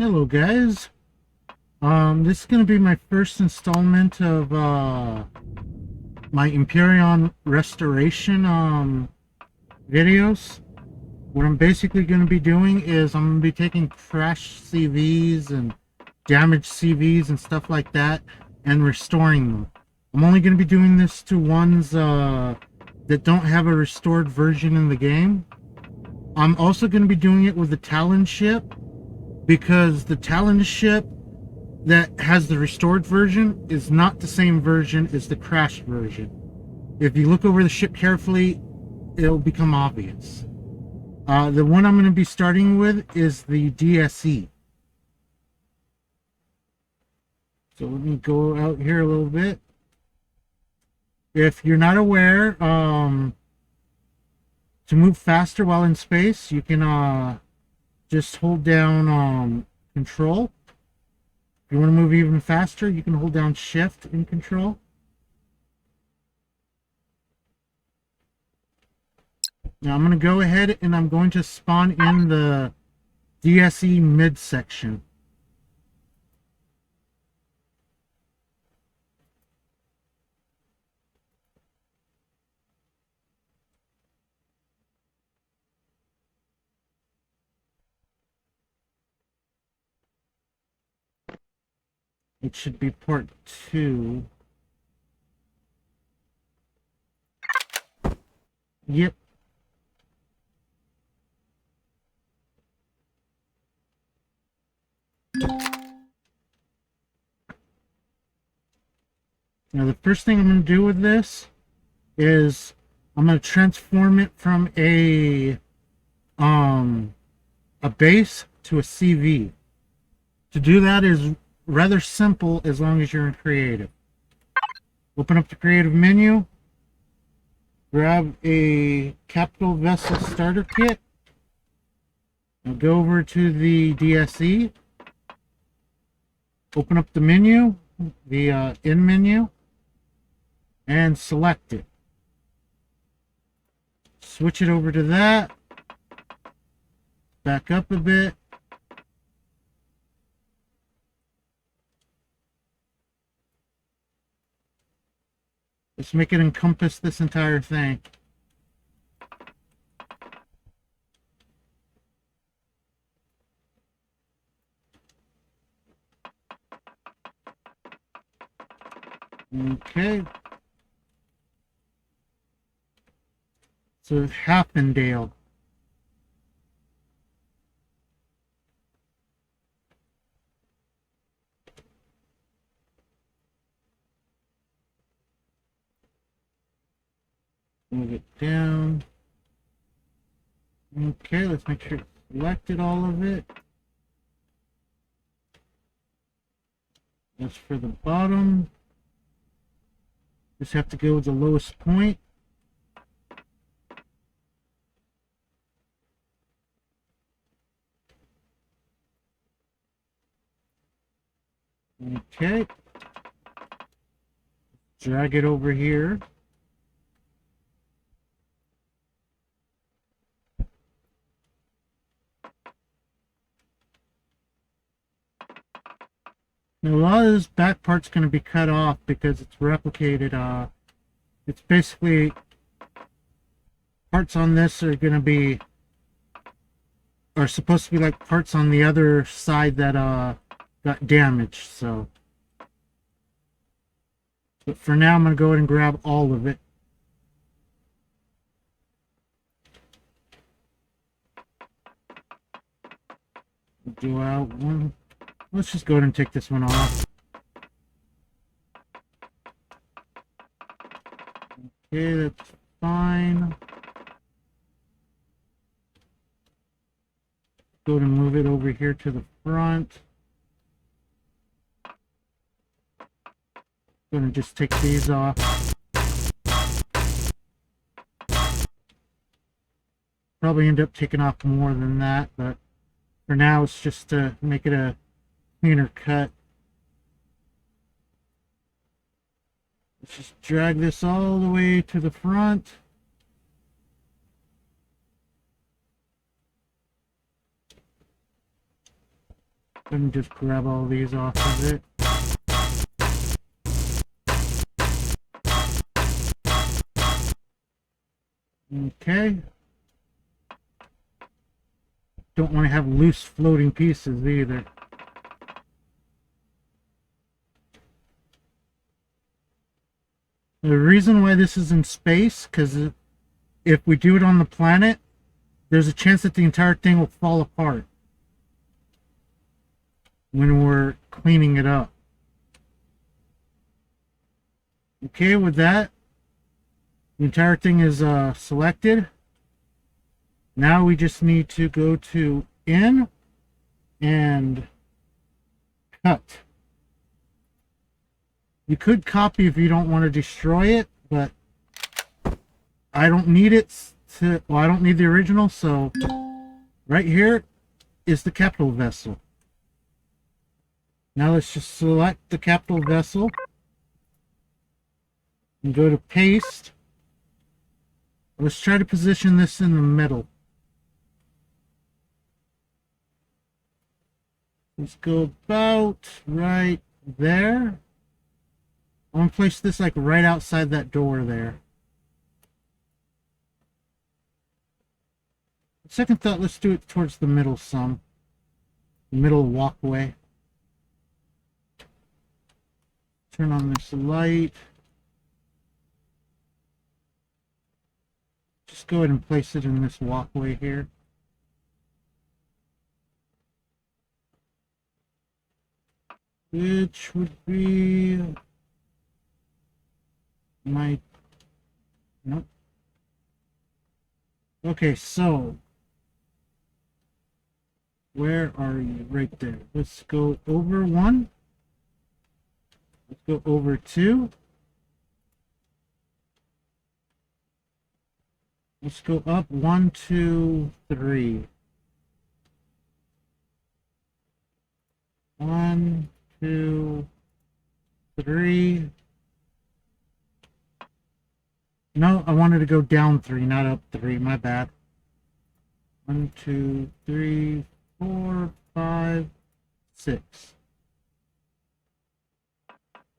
Hello guys. This is going to be my first installment of my Empyrion restoration videos. What I'm basically going to be doing is I'm going to be taking crashed CVs and damaged CVs and stuff like that and restoring them. I'm only going to be doing this to ones that don't have a restored version in the game. I'm also going to be doing it with the Talon ship, because the Talon ship that has the restored version is not the same version as the crashed version. If you look over the ship carefully, it'll become obvious. The one I'm going to be starting with is the DSE. So let me go out here a little bit. If you're not aware, to move faster while in space, you can just hold down control. If you want to move even faster, you can hold down shift and control. Now I'm going to go ahead and I'm going to spawn in the DSE midsection. It should be port 2. Yep. Now the first thing I'm going to do with this is I'm going to transform it from a base to a CV. To do that is rather simple as long as you're in creative. Open up the creative menu, grab a capital vessel starter kit, now go over to the DSE, open up the menu, the in menu, and select it. Switch it over to that, back up a bit, let's make it encompass this entire thing. Okay. So Halfendale. Move it down. Okay, let's make sure it's selected all of it. That's for the bottom. Just have to go with the lowest point. Okay. Drag it over here. Now a lot of this back part's going to be cut off because it's replicated. It's basically parts on this are going to be, are supposed to be like parts on the other side that got damaged. So, but for now I'm going to go ahead and grab all of it. Go out one. Let's just go ahead and take this one off. Okay, that's fine. Go ahead and move it over here to the front. Gonna just take these off. Probably end up taking off more than that, but for now it's just to make it a cleaner cut. Let's just drag this all the way to the front. Let me just grab all these off of it. Okay. Don't want to have loose floating pieces either. The reason why this is in space, because if we do it on the planet, there's a chance that the entire thing will fall apart when we're cleaning it up. Okay, with that, the entire thing is selected. Now we just need to go to in and cut. You could copy if you don't want to destroy it, but I don't need it to, well, I don't need the original, so right here is the capital vessel. Now let's just select the capital vessel and go to paste. Let's try to position this in the middle. Let's go about right there. I'm going to place this like right outside that door there. Second thought, let's do it towards the middle some. The middle walkway. Turn on this light. Just go ahead and place it in this walkway here. Which would be my, nope. Okay, so where are you? Right there. Let's go over one. Let's go over two. Let's go up 1, 2, 3. 1, 2, 3. No, I wanted to go down 3, not up 3. My bad. 1, 2, 3, 4, 5, 6.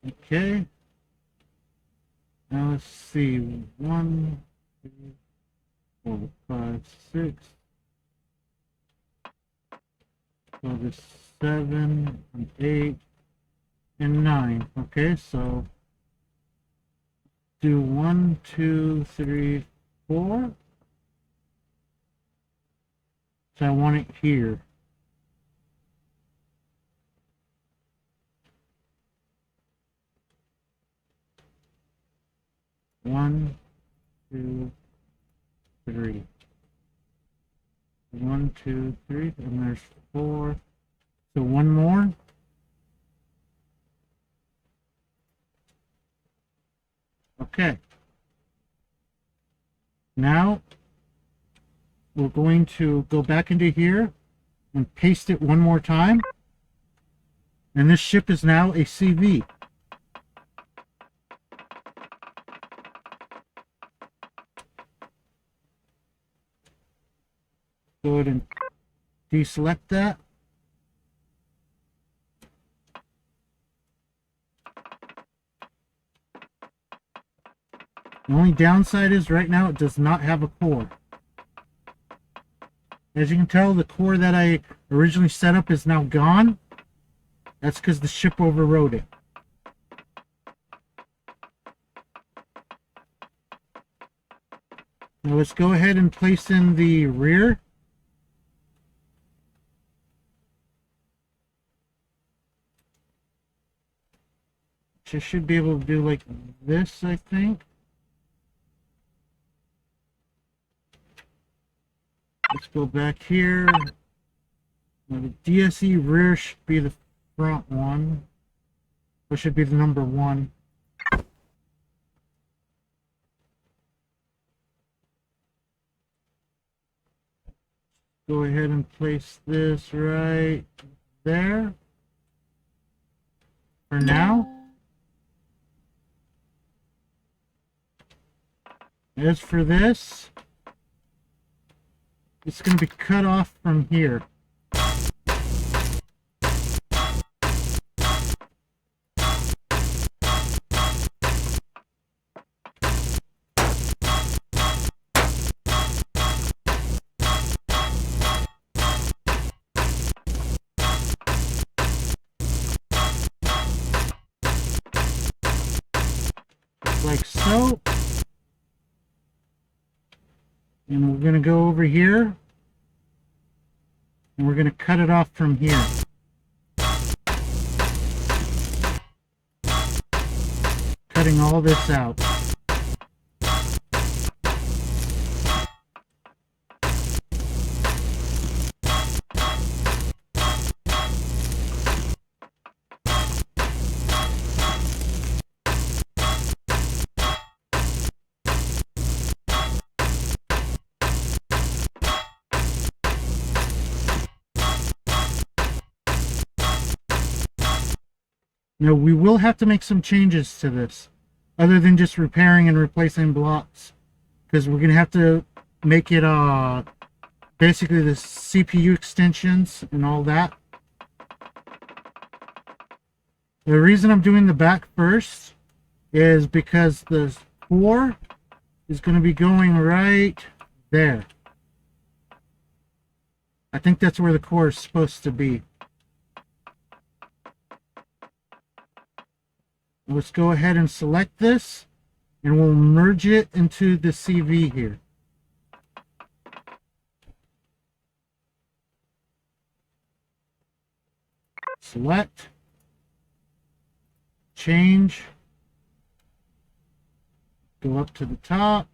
Okay. Now let's see. 1, 2, 4, 5, 6. So this 7 and 8 and 9. Okay, so do 1, 2, 3, 4. So I want it here. One, 2, 3. 1, 2, 3, and there's 4. So one more. Okay. Now we're going to go back into here and paste it one more time. And this ship is now a CV. Go ahead and deselect that. The only downside is right now it does not have a core. As you can tell, the core that I originally set up is now gone. That's because the ship overrode it. Now let's go ahead and place in the rear. Which I should be able to do like this, I think. Let's go back here. Now the DSE rear should be the front one. Or should be the number 1. Go ahead and place this right there. For now. As for this, it's going to be cut off from here. like so. And we're going to go over here. And we're going to cut it off from here. Cutting all this out. Now, we will have to make some changes to this, other than just repairing and replacing blocks, because we're going to have to make it basically the CPU extensions and all that. The reason I'm doing the back first is because the core is going to be going right there. I think that's where the core is supposed to be. Let's go ahead and select this, and we'll merge it into the CV here. Select, change, go up to the top,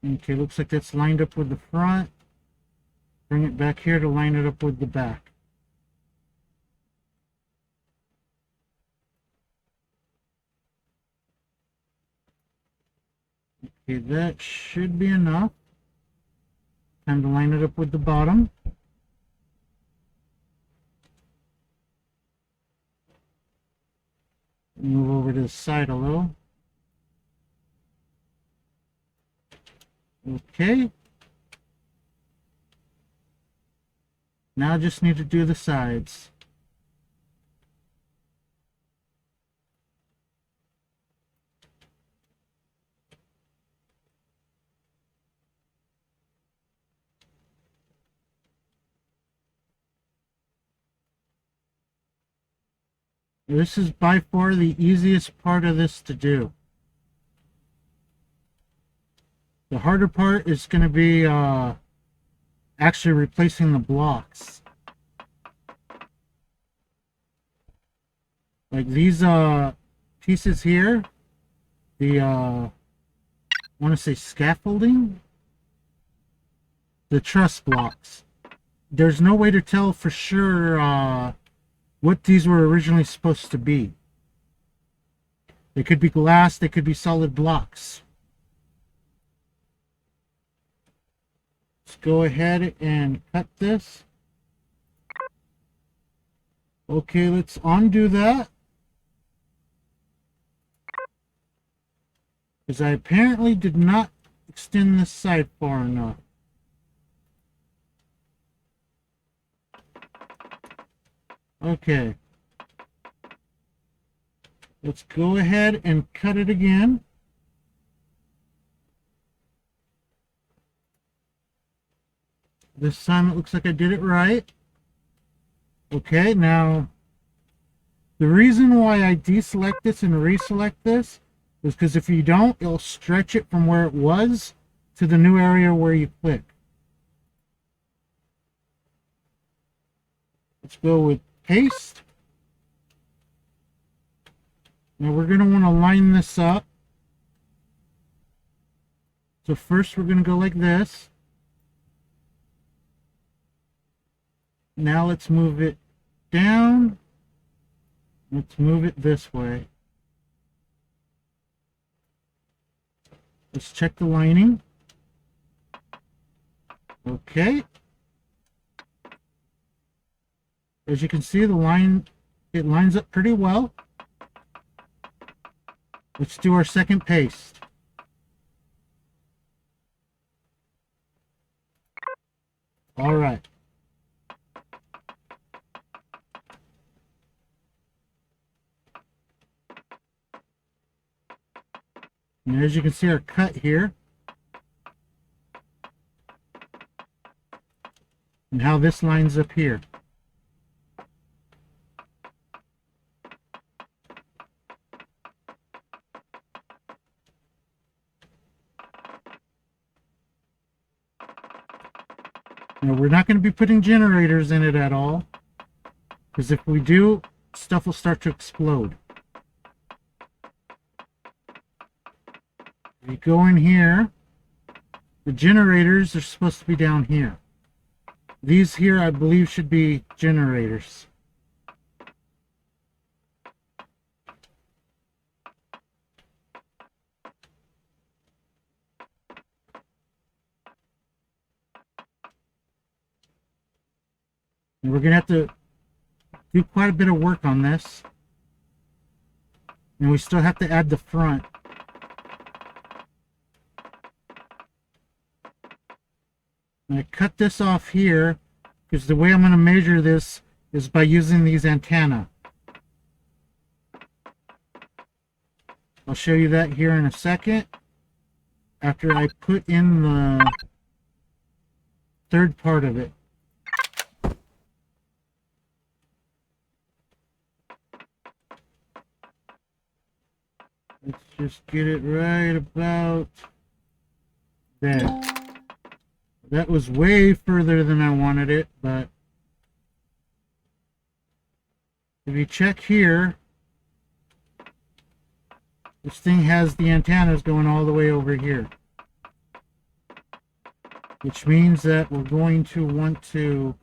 okay, looks like that's lined up with the front. Bring it back here to line it up with the back. Okay, that should be enough. Time to line it up with the bottom. Move over to the side a little. Okay. Now I just need to do the sides. This is by far the easiest part of this to do. The harder part is going to be actually replacing the blocks. Like these pieces here, the I want to say scaffolding, the truss blocks. There's no way to tell for sure what these were originally supposed to be. They could be glass, they could be solid blocks. Let's go ahead and cut this. Okay, let's undo that. Because I apparently did not extend this side far enough. Okay. Let's go ahead and cut it again. This time it looks like I did it right. Okay, now the reason why I deselect this and reselect this is because if you don't, it'll stretch it from where it was to the new area where you click. Let's go with paste. Now we're going to want to line this up. So first we're going to go like this. Now let's move it down. Let's move it this way. Let's check the lining. Okay. As you can see, the line, it lines up pretty well. Let's do our second paste. All right. And as you can see, our cut here. and how this lines up here. Now, we're not going to be putting generators in it at all, because if we do, stuff will start to explode. If you go in here, the generators are supposed to be down here. These here, I believe, should be generators. And we're going to have to do quite a bit of work on this. And we still have to add the front. And I cut this off here because the way I'm going to measure this is by using these antennae. I'll show you that here in a second after I put in the third part of it. Let's just get it right about there. That was way further than I wanted it, but if you check here, this thing has the antennas going all the way over here. Which means that we're going to want to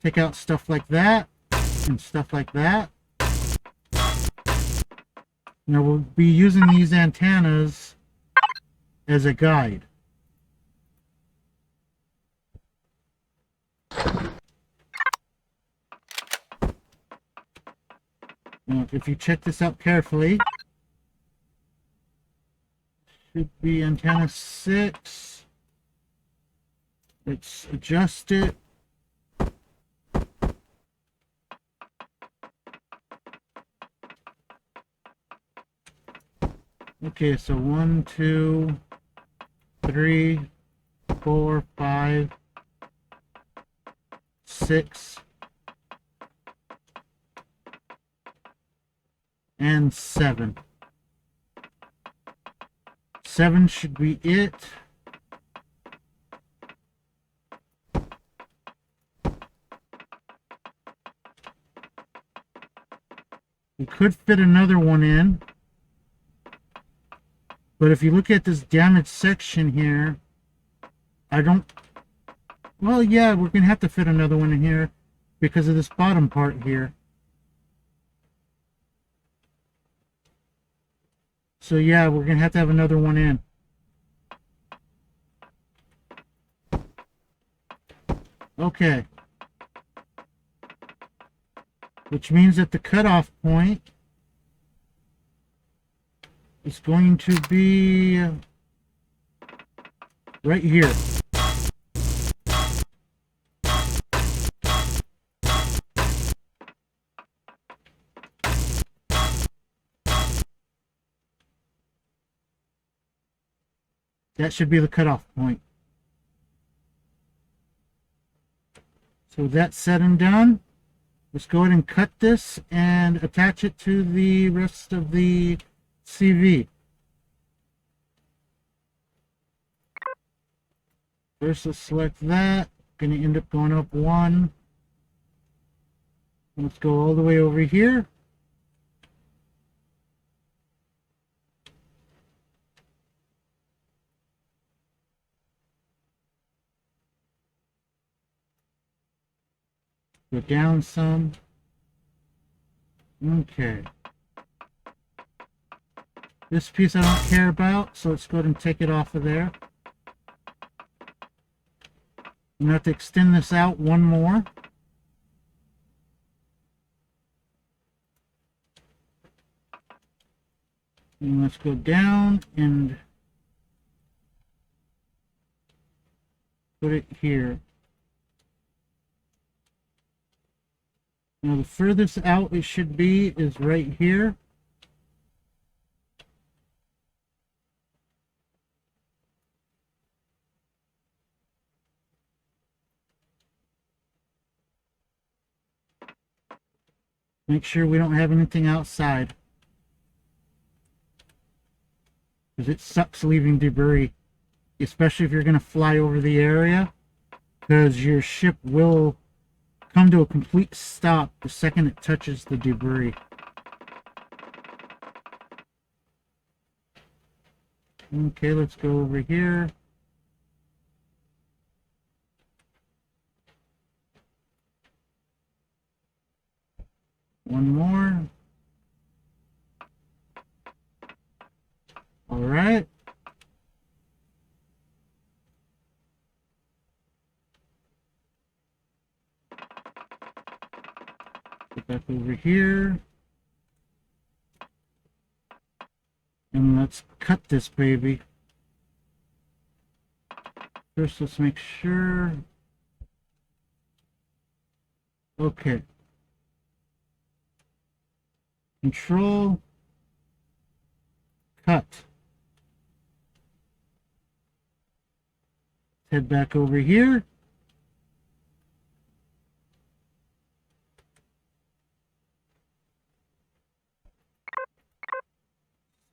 take out stuff like that and stuff like that. Now we'll be using these antennas as a guide. Now if you check this out carefully, should be antenna 6. Let's adjust it. Okay, so 1, 2, 3, 4, 5, 6, and 7. 7 should be it. We could fit another one in. But if you look at this damaged section here, I don't... Well, yeah, we're going to have to fit another one in here because of this bottom part here. So yeah, we're going to have another one in. Okay. Which means that the cutoff point is going to be right here. That should be the cutoff point. So that's said and done. Let's go ahead and cut this and attach it to the rest of the CV. First, let's select that. Going to end up going up 1. Let's go all the way over here. Go down some. Okay. This piece I don't care about, so let's go ahead and take it off of there. I'm going to have to extend this out one more. And let's go down and put it here. Now the furthest out it should be is right here. Make sure we don't have anything outside, because it sucks leaving debris, especially if you're going to fly over the area, because your ship will come to a complete stop the second it touches the debris. Okay, let's go over here. One more. All right. Get back over here. And let's cut this baby. First, let's make sure. Okay. Control. Cut. Head back over here.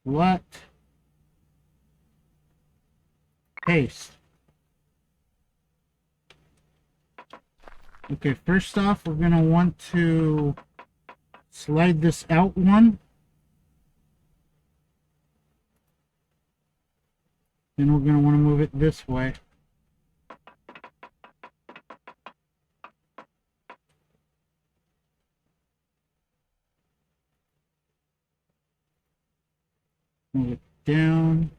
Select. Paste. Okay, first off, we're going to want to slide this out one. Then we're going to want to move it this way. Move it down.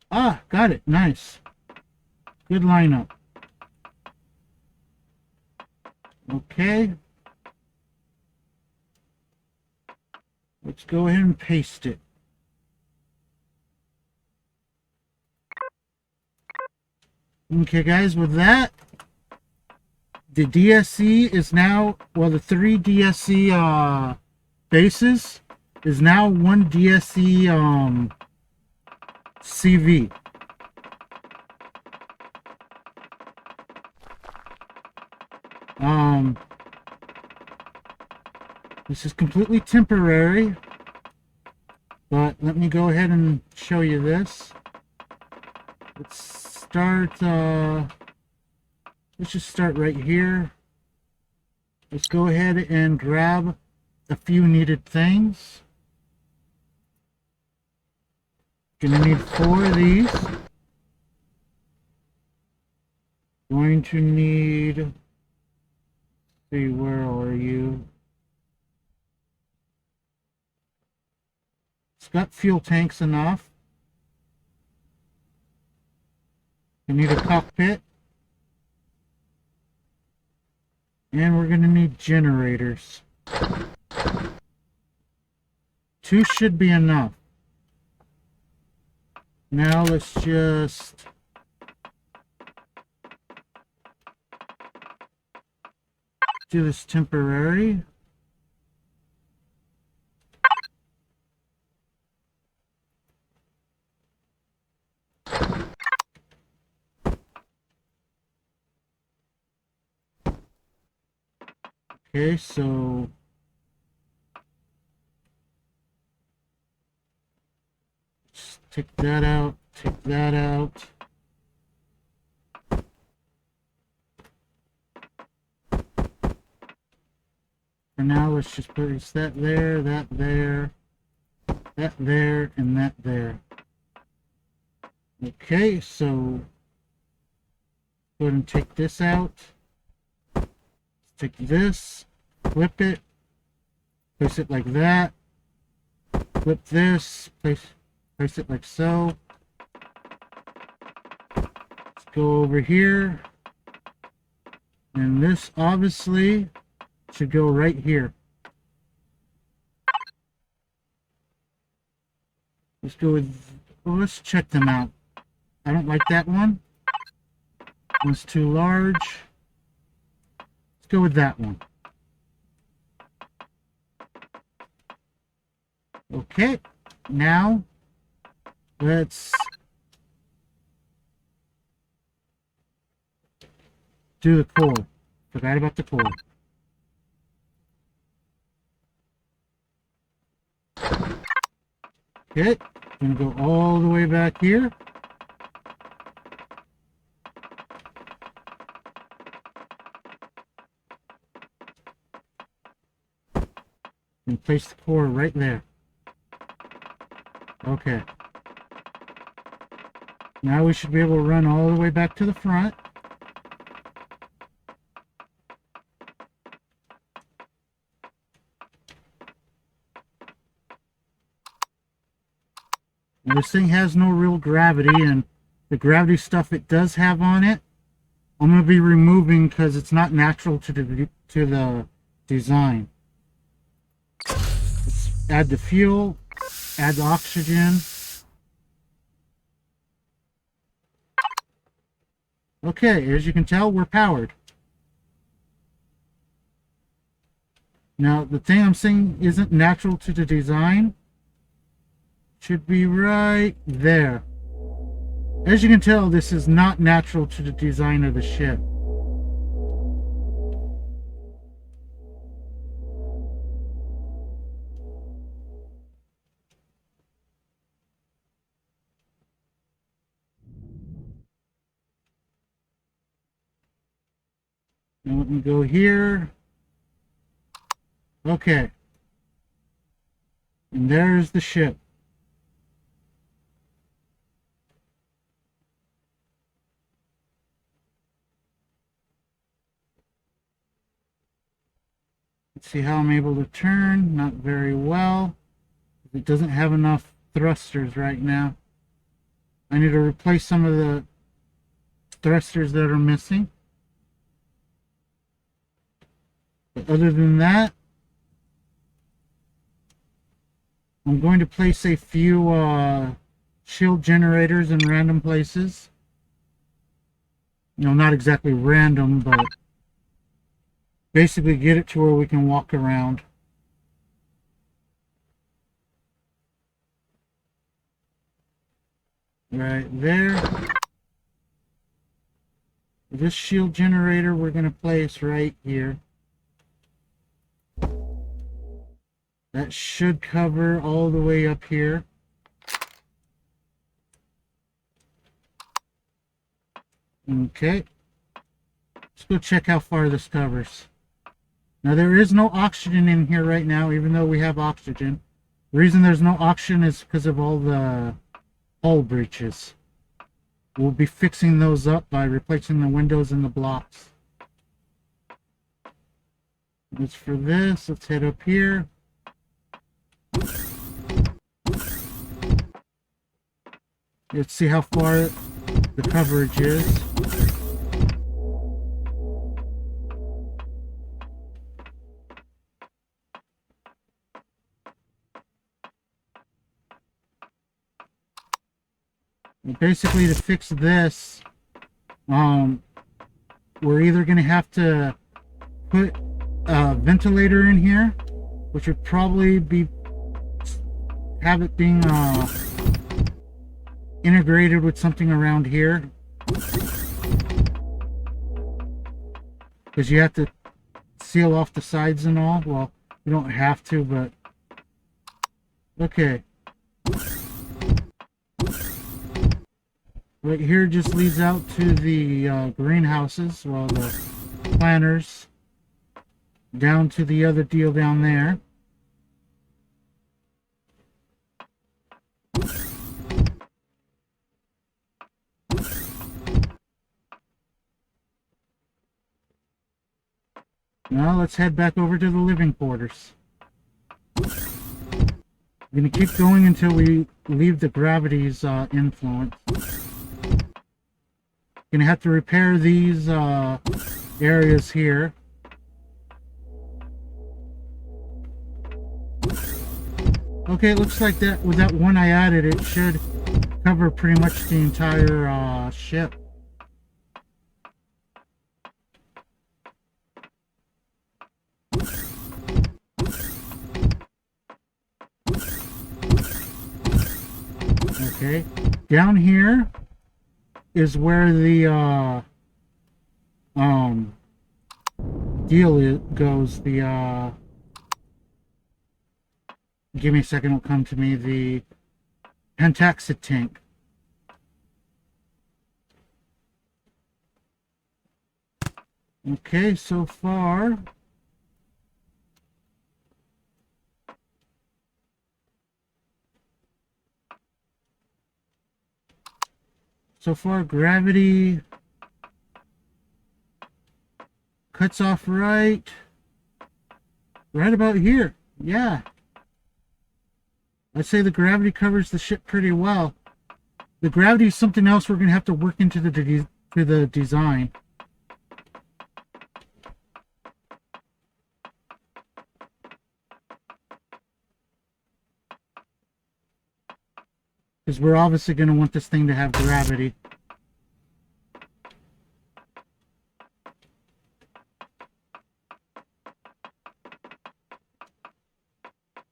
Ah, got it. Nice. Good lineup. Okay. Let's go ahead and paste it. Okay, guys, with that, the DSE is now, well, the 3 DSE bases is now 1 DSE CV. This is completely temporary, but let me go ahead and show you this. Let's start, let's just start right here. Let's go ahead and grab a few needed things. Gonna need 4 of these. Going to need, let's see, where are you? It's got fuel tanks enough. You need a cockpit. And we're gonna need generators. 2 should be enough. Now let's just do this temporary. Okay, so just take that out, take that out. For now, let's just place that there, that there, that there, and that there. Okay, so go ahead and take this out. Take this, flip it, place it like that, flip this, place it like so. Let's go over here, and this obviously should go right here. Let's go with, well, let's check them out. I don't like that one. One's too large. Let's go with that one. Okay, now let's do the core. Forgot about the core. Okay, gonna go all the way back here. And place the core right there. Okay. Now we should be able to run all the way back to the front. Now this thing has no real gravity, and the gravity stuff it does have on it, I'm going to be removing because it's not natural to the design. Let's add the fuel, add the oxygen. Okay, as you can tell, we're powered. Now, the thing I'm saying isn't natural to the design. Should be right there. As you can tell, this is not natural to the design of the ship. Now let me go here. Okay. And there's the ship. Let's see how I'm able to turn. Not very well. It doesn't have enough thrusters right now. I need to replace some of the thrusters that are missing. But other than that, I'm going to place a few shield generators in random places. You know, not exactly random, but basically get it to where we can walk around. Right there. This shield generator we're going to place right here. That should cover all the way up here. Okay. Let's go check how far this covers. Now there is no oxygen in here right now, even though we have oxygen. The reason there's no oxygen is because of all the hull breaches. We'll be fixing those up by replacing the windows and the blocks. As for this, let's head up here. Let's see how far the coverage is. And basically, to fix this, we're either going to have to put a ventilator in here, which would probably be have it being integrated with something around here, because you have to seal off the sides and all. Well, you don't have to, but okay. Right here just leads out to the greenhouses, well, the planters, down to the other deal down there. Now let's head back over to the living quarters. We're going to keep going until we leave the gravity's influence. Going to have to repair these areas here. Okay, it looks like that with that one I added, it should cover pretty much the entire ship. Okay, down here is where the um deal goes. The give me a second, it'll come to me. The pentaxid tank. Okay, so far gravity cuts off right about here. Yeah, I'd say the gravity covers the ship pretty well. The gravity is something else we're going to have to work into the design. Because we're obviously going to want this thing to have gravity.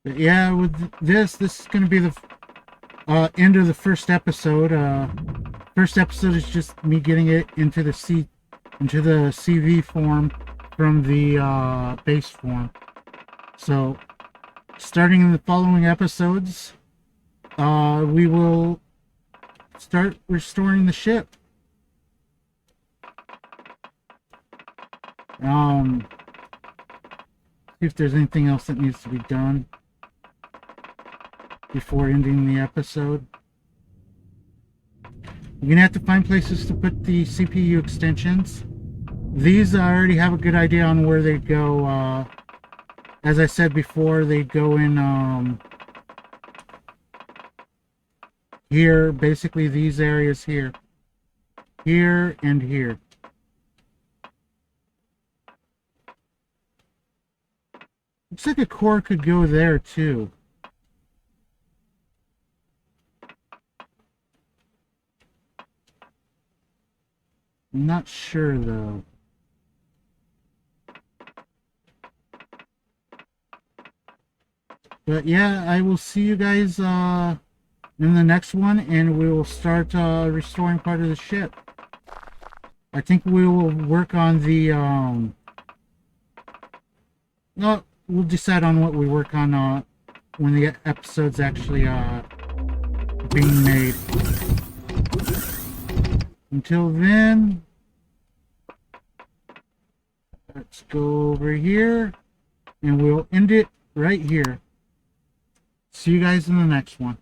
But yeah, with this is going to be the end of the first episode. First episode is just me getting it into the CV form from the base form. So, starting in the following episodes, we will start restoring the ship. See if there's anything else that needs to be done before ending the episode. You're gonna have to find places to put the CPU extensions. These I already have a good idea on where they go. As I said before, they go in here, basically these areas here. Here and here. Looks like a core could go there too. I'm not sure though. But yeah, I will see you guys in the next one, and we will start restoring part of the ship. I think we will work on the no, we'll decide on what we work on when the episode's actually being made. Until then, let's go over here and we'll end it right here. See you guys in the next one.